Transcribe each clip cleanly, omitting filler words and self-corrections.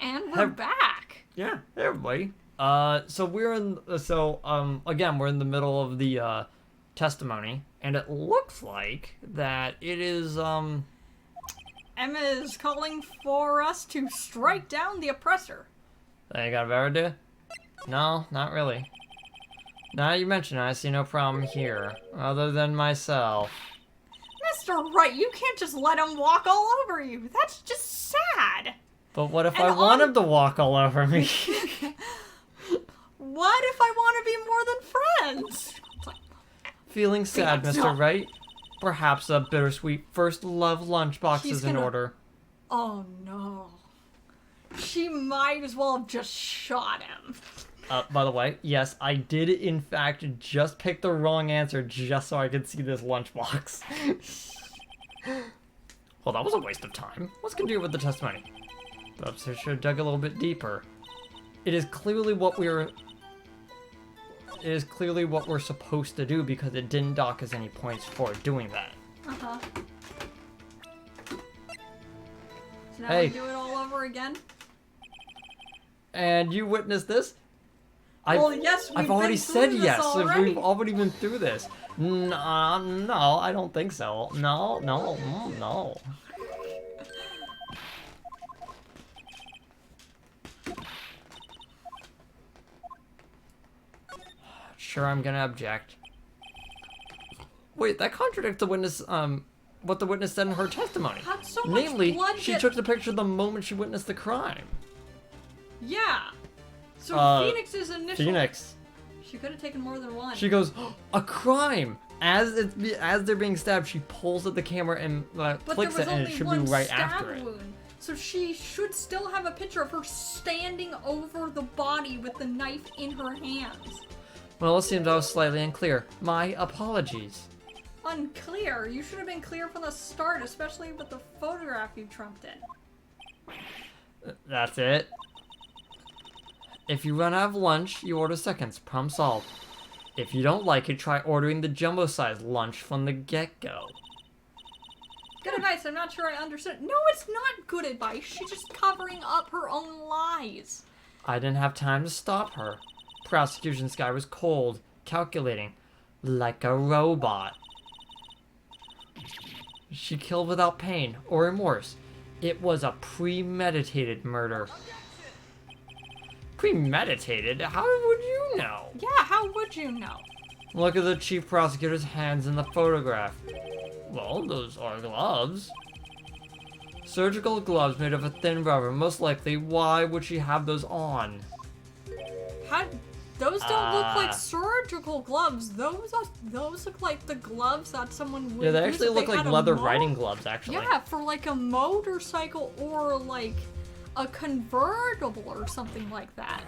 And we're back. Yeah, hey everybody. So again, we're in the middle of the testimony, and it looks like that it is Emma is calling for us to strike down the oppressor. You got a better idea? No, not really. Now you mention it, I see no problem here, other than myself. Mr. Wright, you can't just let him walk all over you. That's just sad. But what if I want him to walk all over me? What if I want to be more than friends? Feeling sad, Mr. Wright? Perhaps a bittersweet first love lunchbox is in order. Oh no. She might as well have just shot him. By the way, yes, I did in fact just pick the wrong answer just so I could see this lunchbox. Well, that was a waste of time. Let's continue with the testimony. Perhaps I should have dug a little bit deeper. It is clearly what we're supposed to do because it didn't dock us any points for doing that. Uh-huh. So now Hey. we do it all over again? And you witnessed this? Well, yes, I've already said yes. We've already been through this. No, I don't think so. No. Sure, I'm gonna object. Wait, that contradicts the witness, what the witness said in her testimony. How'd so much Namely, blood she get... took the picture the moment she witnessed the crime. Yeah. So Phoenix is initial... Phoenix. She could have taken more than one. She goes, a crime! As they're being stabbed, she pulls at the camera and clicks it, and it should be right after it. So she should still have a picture of her standing over the body with the knife in her hands. Well, it seems I was slightly unclear. My apologies. Unclear? You should have been clear from the start, especially with the photograph you trumped in. That's it. If you run out of lunch, you order seconds. Problem solved. If you don't like it, try ordering the jumbo-sized lunch from the get-go. Good advice. I'm not sure I understood. No, it's not good advice. She's just covering up her own lies. I didn't have time to stop her. Prosecution's guy was cold, calculating, like a robot. She killed without pain or remorse. It was a premeditated murder. Premeditated? How would you know? Yeah, how would you know? Look at the chief prosecutor's hands in the photograph. Well, those are gloves. Surgical gloves made of a thin rubber. Most likely, why would she have those on? Those don't look like surgical gloves. Those look like the gloves that someone would Yeah, they use actually if look they like had leather riding gloves, actually. Yeah, for like a motorcycle or like a convertible or something like that.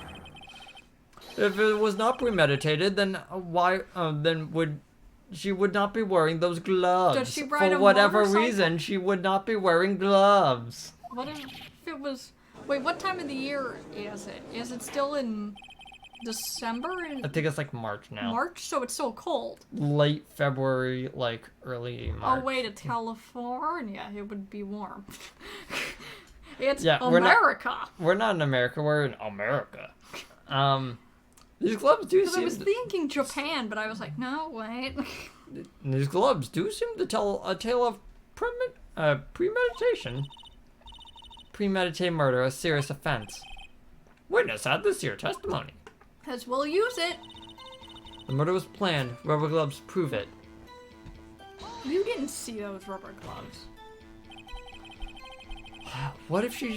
If it was not premeditated, then why? She would not be wearing those gloves. Does she ride For a whatever motorcycle? reason, she would not be wearing gloves. What if it was? Wait, what time of the year is it? Is it still in December? I think it's like March now. March, so it's so cold. Late February, like early March. Oh wait, it's California. It would be warm. It's Yeah, America. We're not in America. We're in America. These gloves do Because I seem. was thinking Japan, but I was like, no, wait. These gloves do seem to tell a tale of premeditation. Premeditated murder, a serious offense. Witness had this here testimony. As we'll use it. The murder was planned. Rubber gloves prove it. You didn't see those rubber gloves. What if she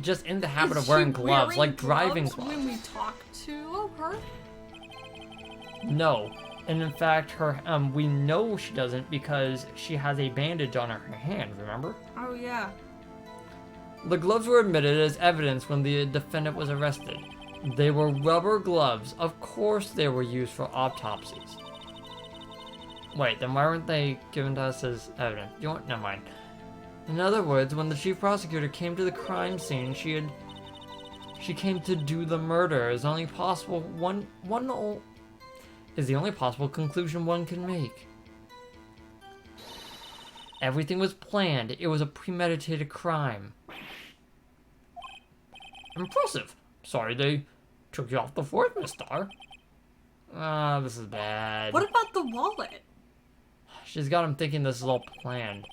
just in the habit of wearing gloves, like driving gloves? When we talk to her? No. And in fact, we know she doesn't because she has a bandage on her hand, remember? Oh, yeah. The gloves were admitted as evidence when the defendant was arrested. They were rubber gloves. Of course they were used for autopsies. Wait, then why weren't they given to us as evidence? You know what? Never mind. In other words, when the chief prosecutor came to the crime scene, she came to do the murder. Is the only possible conclusion one can make. Everything was planned. It was a premeditated crime. Impressive. Sorry they took you off the force, Miss Star. This is bad. What about the wallet? She's got him thinking this is all planned.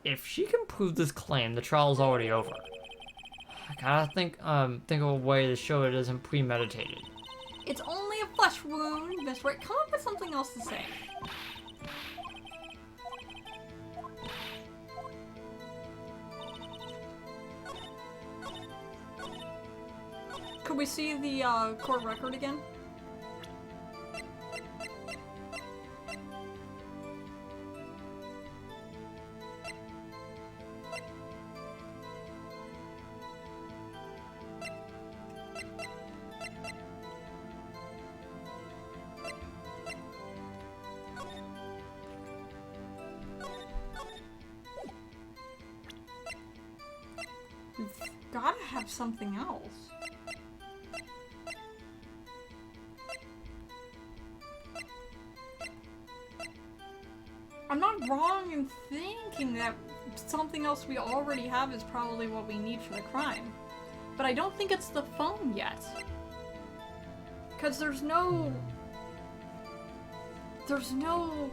If she can prove this claim, the trial's already over. I gotta think of a way to show it isn't premeditated. It's only a flesh wound, Miss Wright. Come up with something else to say. Could we see the court record again? We've gotta have something else. I'm not wrong in thinking that something else we already have is probably what we need for the crime. But I don't think it's the phone yet. Because there's no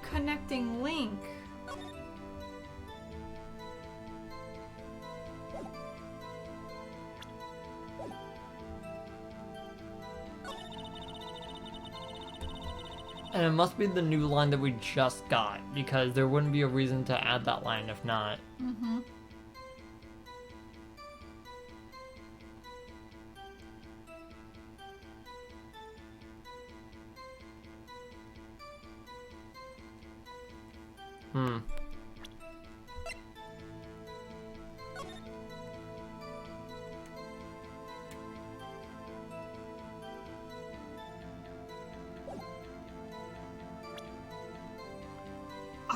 connecting link. And it must be the new line that we just got, because there wouldn't be a reason to add that line if not. Mm-hmm.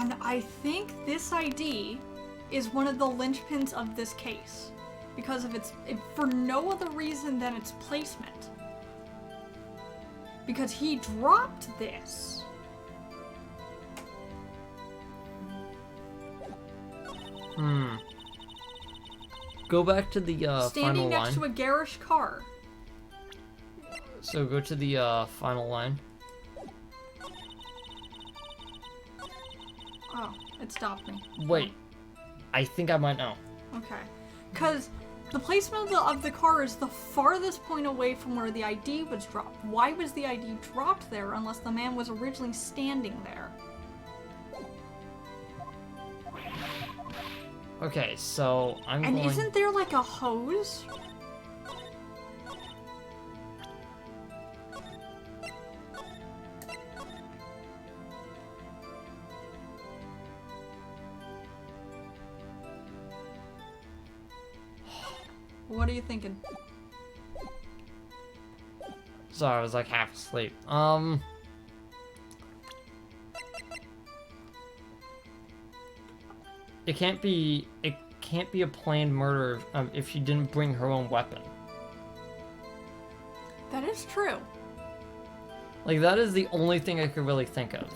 And I think this ID is one of the linchpins of this case. Because of for no other reason than its placement. Because he dropped this. Go back to the final Standing next line. to a garish car. So go to the final line. Oh, it stopped me. Wait, I think I might know. Okay. Because the placement of the car is the farthest point away from where the ID was dropped. Why was the ID dropped there unless the man was originally standing there? Okay, so I'm And going... isn't there like a hose? What are you thinking? Sorry, I was like half asleep. It can't be a planned murder if she didn't bring her own weapon. That is true. Like, that is the only thing I could really think of.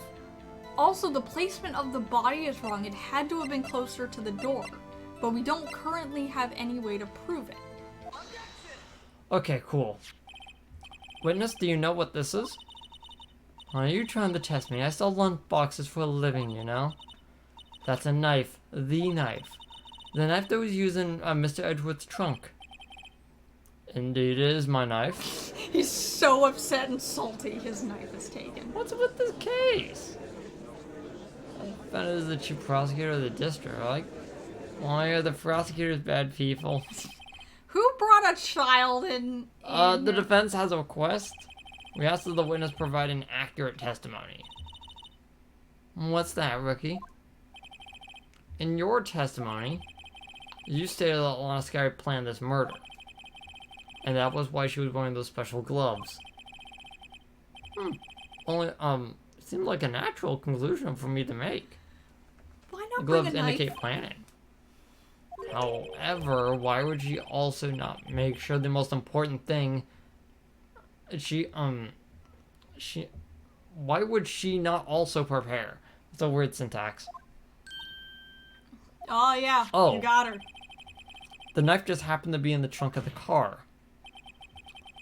Also, the placement of the body is wrong. It had to have been closer to the door. But we don't currently have any way to prove it. Okay, cool. Witness, do you know what this is? Are you trying to test me? I sell lunch boxes for a living, you know? That's a knife. The knife. The knife that was used in Mr. Edgeworth's trunk. Indeed, it is my knife. He's so upset and salty his knife is taken. What's with this case? That is the chief prosecutor of the district. Like, why are the prosecutors bad people? Who brought a child in? The defense has a request. We asked that the witness provide an accurate testimony. What's that, rookie? In your testimony, you stated that Lana Scary planned this murder. And that was why she was wearing those special gloves. Only, seemed like a natural conclusion for me to make. Why The not bring a gloves knife? indicate planning. However, why would she also not make sure the most important thing... Why would she not also prepare? It's a weird syntax. Oh yeah, Oh. you got her. The knife just happened to be in the trunk of the car.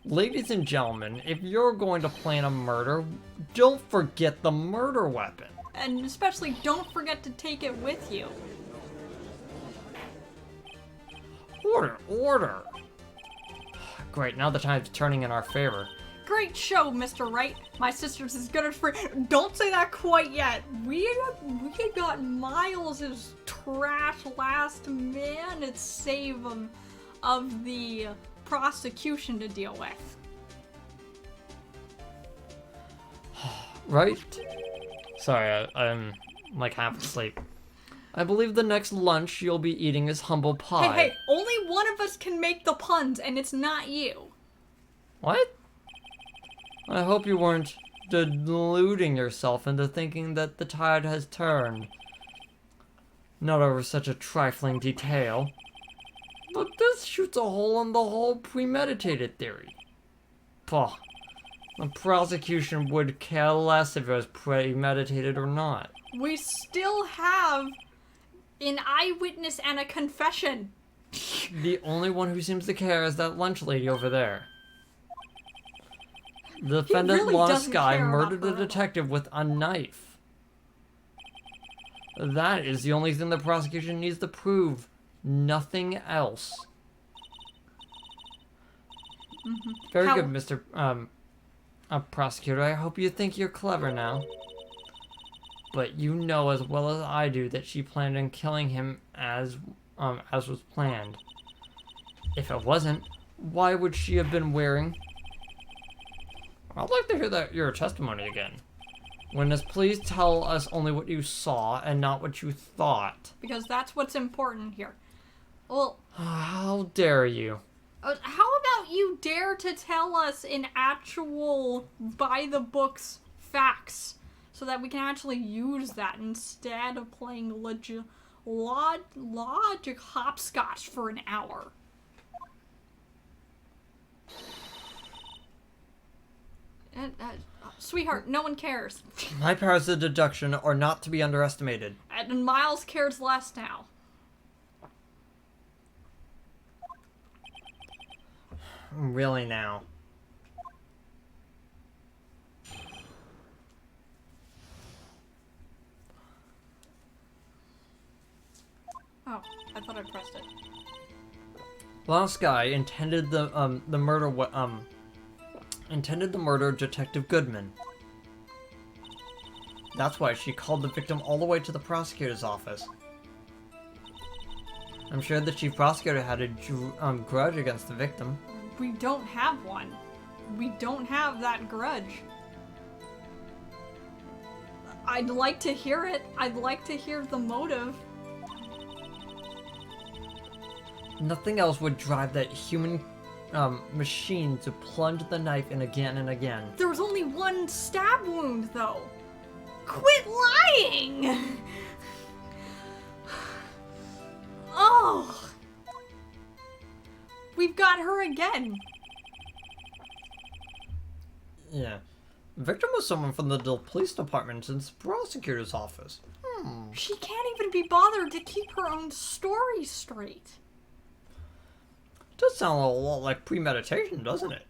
Ladies and gentlemen, if you're going to plan a murder, don't forget the murder weapon. And especially don't forget to take it with you. Order, order. Great, now the tide's turning in our favor. Great show, Mr. Wright. My sister's as good as free. Don't say that quite yet. We got Miles's trash last minute save of the prosecution to deal with. Right? Sorry, I'm like half asleep. I believe the next lunch you'll be eating is humble pie. Hey, only one of us can make the puns, and it's not you. What? I hope you weren't deluding yourself into thinking that the tide has turned. Not over such a trifling detail. But this shoots a hole in the whole premeditated theory. Pah. The prosecution would care less if it was premeditated or not. We still have an eyewitness and a confession. The only one who seems to care is that lunch lady over there. The defendant, really Lana doesn't Sky, care about murdered the her. detective with a knife. That is the only thing the prosecution needs to prove. Nothing else. Very good, Mr. Prosecutor. I hope you think you're clever now. But you know as well as I do that she planned on killing him as was planned. If it wasn't, why would she have been wearing... I'd like to hear your testimony again. Witness, please tell us only what you saw and not what you thought. Because that's what's important here. Well, How dare you? how about you dare to tell us in actual by-the-books facts so that we can actually use that instead of playing logic hopscotch for an hour. Sweetheart, no one cares. My powers of deduction are not to be underestimated. And Miles cares less now. Really now. Oh, I thought I pressed it. Last guy intended the murder intended the murder of Detective Goodman. That's why she called the victim all the way to the prosecutor's office. I'm sure the chief prosecutor had a grudge against the victim. We don't have one. We don't have that grudge. I'd like to hear it. I'd like to hear the motive. Nothing else would drive that human machine to plunge the knife in again and again. There was only one stab wound, though. Quit lying! Oh! We've got her again. Yeah. The victim was someone from the police department and the prosecutor's office. She can't even be bothered to keep her own story straight. Does sound a lot like premeditation, doesn't it?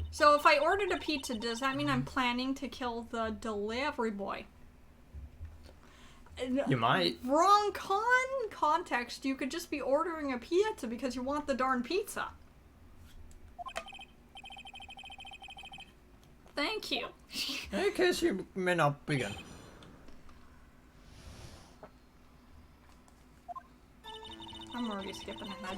So if I ordered a pizza, does that mean I'm planning to kill the delivery boy? You might. Wrong context. You could just be ordering a pizza because you want the darn pizza. Thank you. In case you may not begin. I'm already skipping ahead.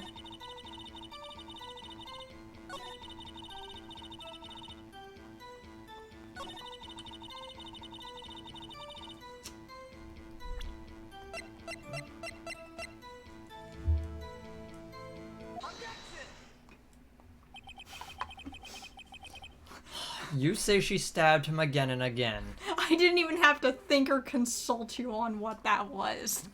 You say she stabbed him again and again. I didn't even have to think or consult you on what that was.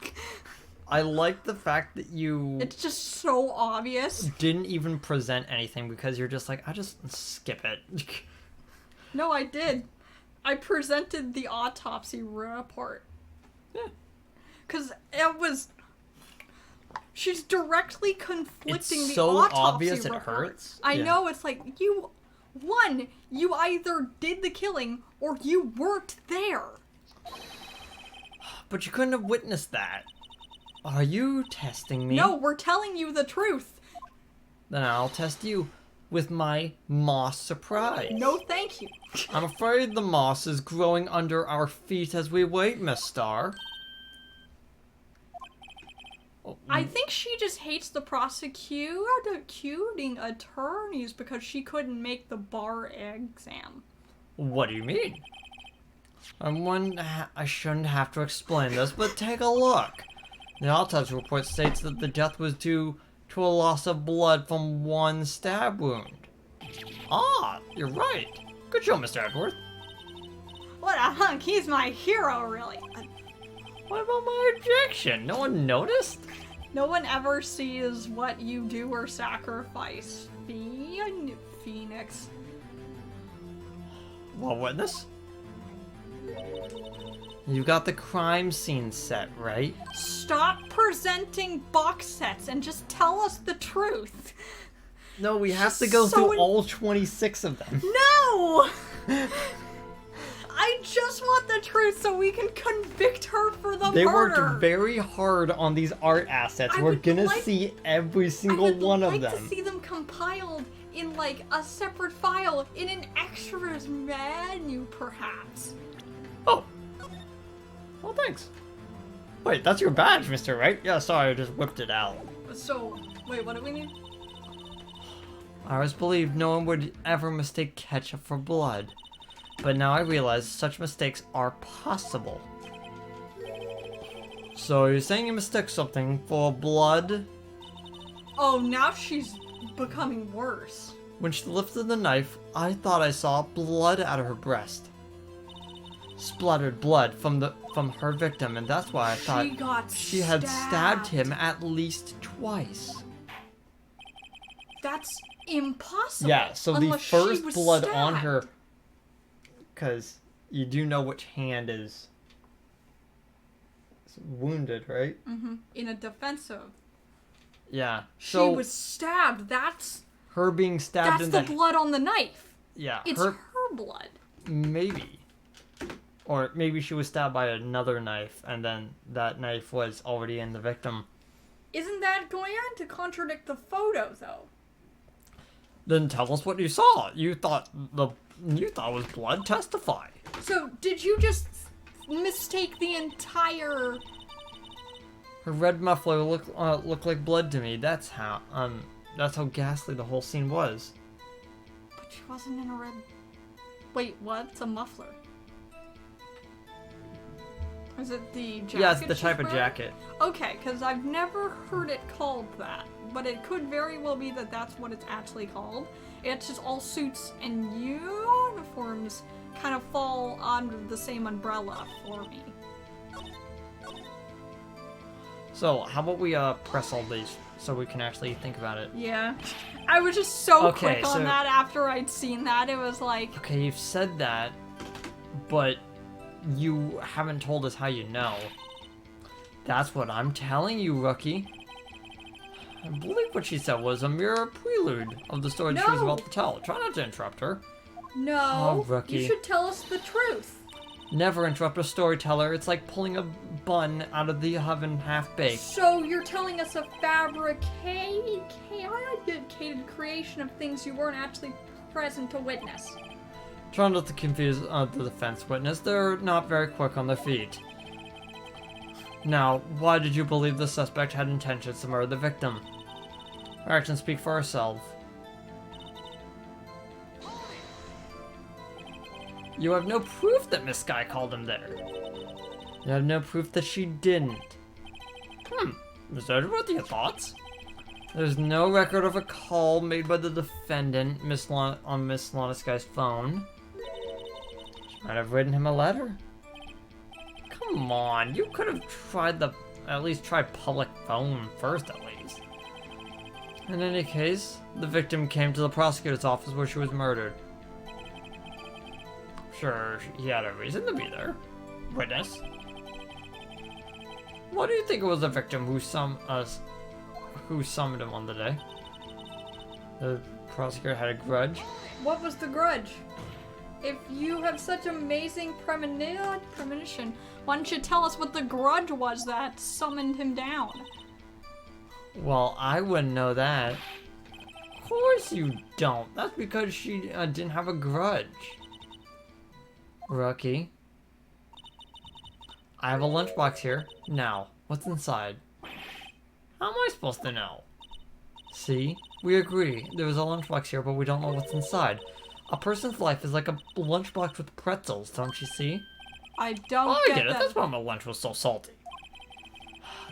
I like the fact that you It's just so obvious. didn't even present anything because you're just like, I just skip it. No, I did. I presented the autopsy report. Yeah. Because it was... She's directly conflicting It's the so autopsy obvious it report. hurts. I Yeah. know, it's like, you either did the killing or you weren't there. But you couldn't have witnessed that. Are you testing me? No, we're telling you the truth. Then I'll test you with my moss surprise. No, thank you. I'm afraid the moss is growing under our feet as we wait, Miss Star. Oh, I think she just hates the prosecuting attorneys because she couldn't make the bar exam. what do you mean? I shouldn't have to explain this, but take a look. The autopsy report states that the death was due to a loss of blood from one stab wound. Ah, you're right. Good show, Mr. Edward. What a hunk, he's my hero, really. What about my objection? No one noticed? No one ever sees what you do or sacrifice. Phoenix. Well, witness? You got the crime scene set, right? Stop presenting box sets and just tell us the truth. No, we have to go so through all 26 of them. No! I just want the truth so we can convict her for the They murder. worked very hard on these art assets. I We're would gonna like- see every I single would one like of them. to see them compiled in like a separate file in an extras menu, perhaps. Oh. Well, thanks. Wait, that's your badge, Mr. Wright? Yeah, sorry, I just whipped it out. So, wait, what do we need? I always believed no one would ever mistake ketchup for blood. But now I realize such mistakes are possible. So you're saying you mistook something for blood? Oh, now she's becoming worse. When she lifted the knife, I thought I saw blood out of her breast. Spluttered blood from her victim, and that's why I thought she had stabbed him at least twice. That's impossible. Yeah, so the unless she first was blood on stabbed. her, because you do know which hand is wounded, right? Mm-hmm. In a defensive. Yeah. She So was stabbed. That's her being stabbed in the the blood on the knife. yeah, It's her blood. maybe. Or maybe she was stabbed by another knife, and then that knife was already in the victim. Isn't that going to contradict the photo, though? Then tell us what you saw. You thought it was blood. Testify. So, did you just mistake the entire... Her red muffler looked like blood to me. That's how ghastly the whole scene was. But she wasn't in a red... Wait, what's a muffler? Is it the jacket? Yeah, it's the she's type of wearing? jacket. Okay, because I've never heard it called that. But it could very well be that that's what it's actually called. It's just all suits and uniforms kind of fall under the same umbrella for me. So, how about we press all these so we can actually think about it? Yeah. I was just so Okay, quick on so- that after I'd seen that. It was like, Okay, you've said that, but you haven't told us how you know. That's what I'm telling you, rookie. I believe what she said was a mere prelude of the story she was No. about to tell. Try not to interrupt her. no, Oh, rookie. you should tell us the truth. Never interrupt a storyteller. It's like pulling a bun out of the oven half-baked. So you're telling us a fabricated creation of things you weren't actually present to witness. Try not to confuse the defense witness. They're not very quick on their feet. Now, why did you believe the suspect had intentions to murder the victim? Our actions speak for ourselves. You have no proof that Miss Sky called him there. You have no proof that she didn't. Mr. Edward, your thoughts? There's no record of a call made by the defendant on Miss Lana Sky's phone. She might have written him a letter. Come on, you could have at least tried public phone first, at least. In any case, the victim came to the prosecutor's office where she was murdered. Sure, he had a reason to be there. Witness. Why do you think it was the victim who who summoned him on the day. The prosecutor had a grudge. What was the grudge? If you have such amazing premonition, why don't you tell us what the grudge was that summoned him down? Well, I wouldn't know that. Of course you don't. That's because she didn't have a grudge. Rookie. I have a lunchbox here. Now, what's inside? How am I supposed to know? See? We agree. There was a lunchbox here, but we don't know what's inside. A person's life is like a lunchbox with pretzels, don't you see? I don't I get get it. that. That's why my lunch was so salty.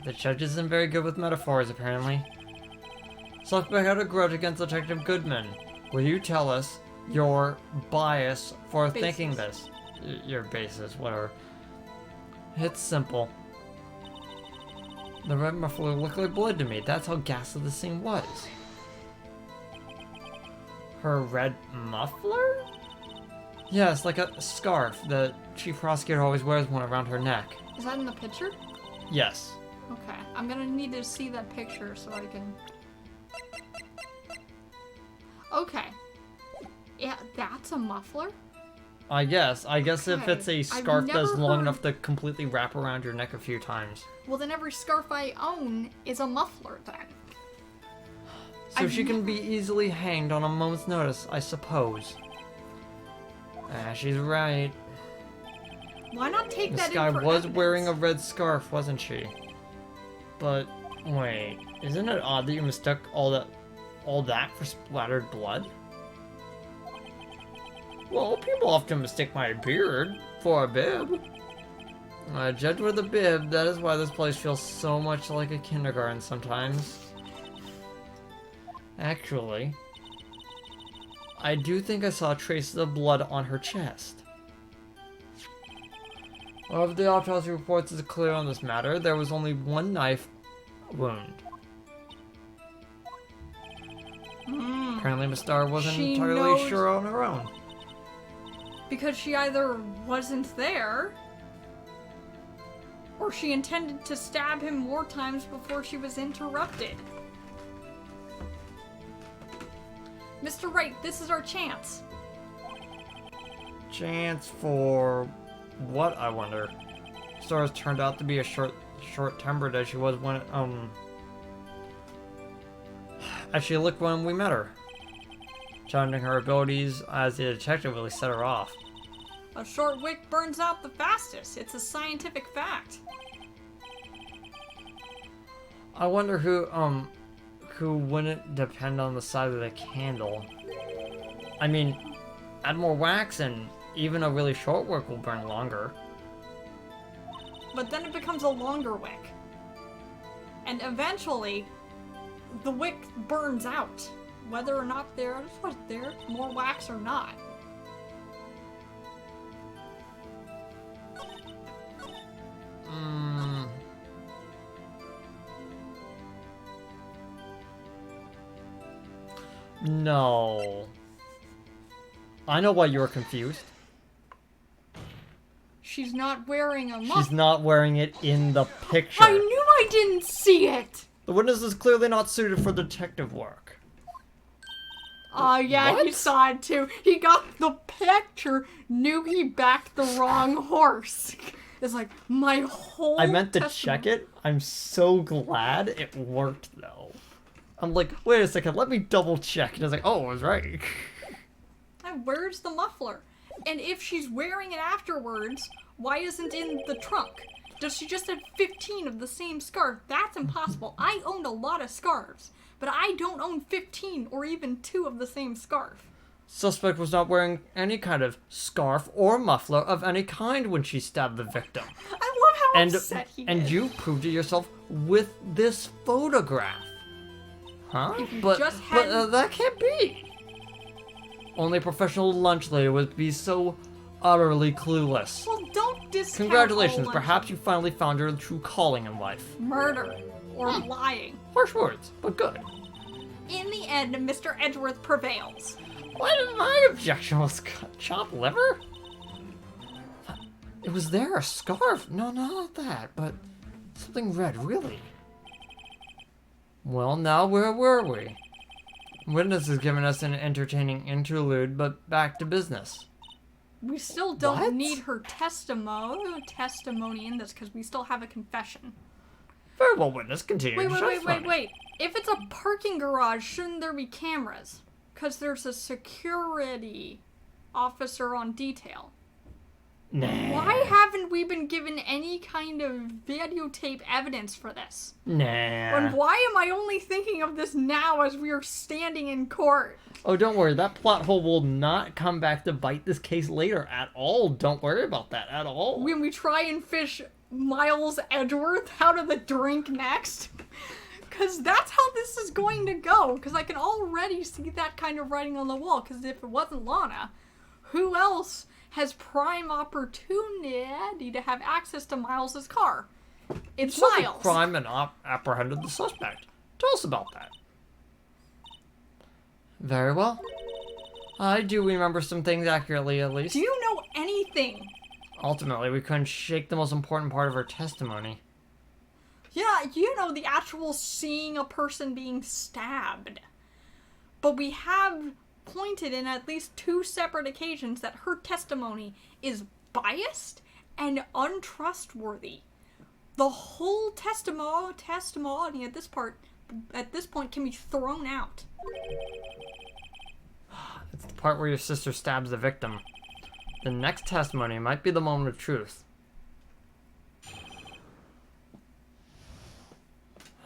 The judge isn't very good with metaphors, apparently. Suspect had a grudge against Detective Goodman. Will you tell us your bias for thinking this? Your basis, whatever. It's simple. The red muffler looked like blood to me. That's how ghastly the scene was. Her red muffler? Yes, like a scarf. The chief prosecutor always wears one around her neck. Is that in the picture? Yes. Okay, I'm gonna need to see that picture so I can... Okay. Yeah, that's a muffler? I guess if it's a I've scarf that's never long heard- enough to completely wrap around your neck a few times. Well, then every scarf I own is a muffler then. So I've she can be easily hanged on a moment's notice, I suppose. She's right. Why not take This that guy in for was evidence? wearing a red scarf, wasn't she? But wait, isn't it odd that you mistook all that for splattered blood? Well, people often mistake my beard for a bib. Judge with a bib, that is why this place feels so much like a kindergarten sometimes. Actually, I do think I saw traces of blood on her chest. However, the autopsy reports is clear on this matter. There was only one knife wound. Apparently, Miss Starr wasn't She entirely knows- sure on her own. Because she either wasn't there, or she intended to stab him more times before she was interrupted. Mr. Wright, this is our chance. Chance for what, I wonder? Star's turned out to be as short-tempered as she was when, as she looked when we met her. Challenging her abilities as a detective really set her off. A short wick burns out the fastest. It's a scientific fact. I wonder who wouldn't depend on the side of the candle. I mean, add more wax and even a really short wick will burn longer. But then it becomes a longer wick. And eventually, the wick burns out. Whether or not there's more wax or not. No. I know why you're confused. She's not wearing a muffler. She's not wearing it in the picture. I knew I didn't see it! The witness is clearly not suited for detective work. Yeah, What? he saw it too. He got the picture, knew he backed the wrong horse. It's like, my whole I meant to testimony- check it. I'm so glad it worked, though. I'm like, wait a second, let me double check. And I was like, oh, I was right. Where's the muffler? And if she's wearing it afterwards, why isn't it in the trunk? Does she just have 15 of the same scarf? That's impossible. I owned a lot of scarves, but I don't own 15 or even 2 of the same scarf. Suspect was not wearing any kind of scarf or muffler of any kind when she stabbed the victim. I love how And upset he and is. you proved it yourself with this photograph. Huh? If you But just hadn't- that can't be. Only a professional lunch lady would be so utterly clueless. Well, don't discount Congratulations, all perhaps you finally found your true calling in life. murder or lying. Harsh words, but good. In the end, Mr. Edgeworth prevails. What my objection was chopped liver? It was there, a scarf. No, not that, but something red, really. Well, now where were we? Witness has given us an entertaining interlude, but back to business. We still don't What? need her testimony in this because we still have a confession. Very well, witness, continue. Wait. If it's a parking garage, shouldn't there be cameras? Because there's a security officer on detail. Nah. Why haven't we been given any kind of videotape evidence for this? Nah. And why am I only thinking of this now as we are standing in court? Oh, don't worry. That plot hole will not come back to bite this case later at all. Don't worry about that at all. When we try and fish Miles Edgeworth out of the drink next? Because that's how this is going to go. Because I can already see that kind of writing on the wall. Because if it wasn't Lana, who else has prime opportunity to have access to Miles's car? It's Solved the Miles. crime and apprehended the suspect. Tell us about that. Very well. I do remember some things accurately, at least. Do you know anything? Ultimately, we couldn't shake the most important part of her testimony. Yeah, you know, the actual seeing a person being stabbed. But we have pointed in at least 2 separate occasions that her testimony is biased and untrustworthy. The whole testimony at this point can be thrown out. It's the part where your sister stabs the victim. The next testimony might be the moment of truth.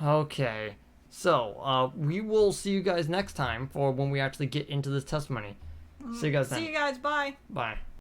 Okay, so we will see you guys next time for when we actually get into this testimony. See you guys then. See you guys, bye. Bye.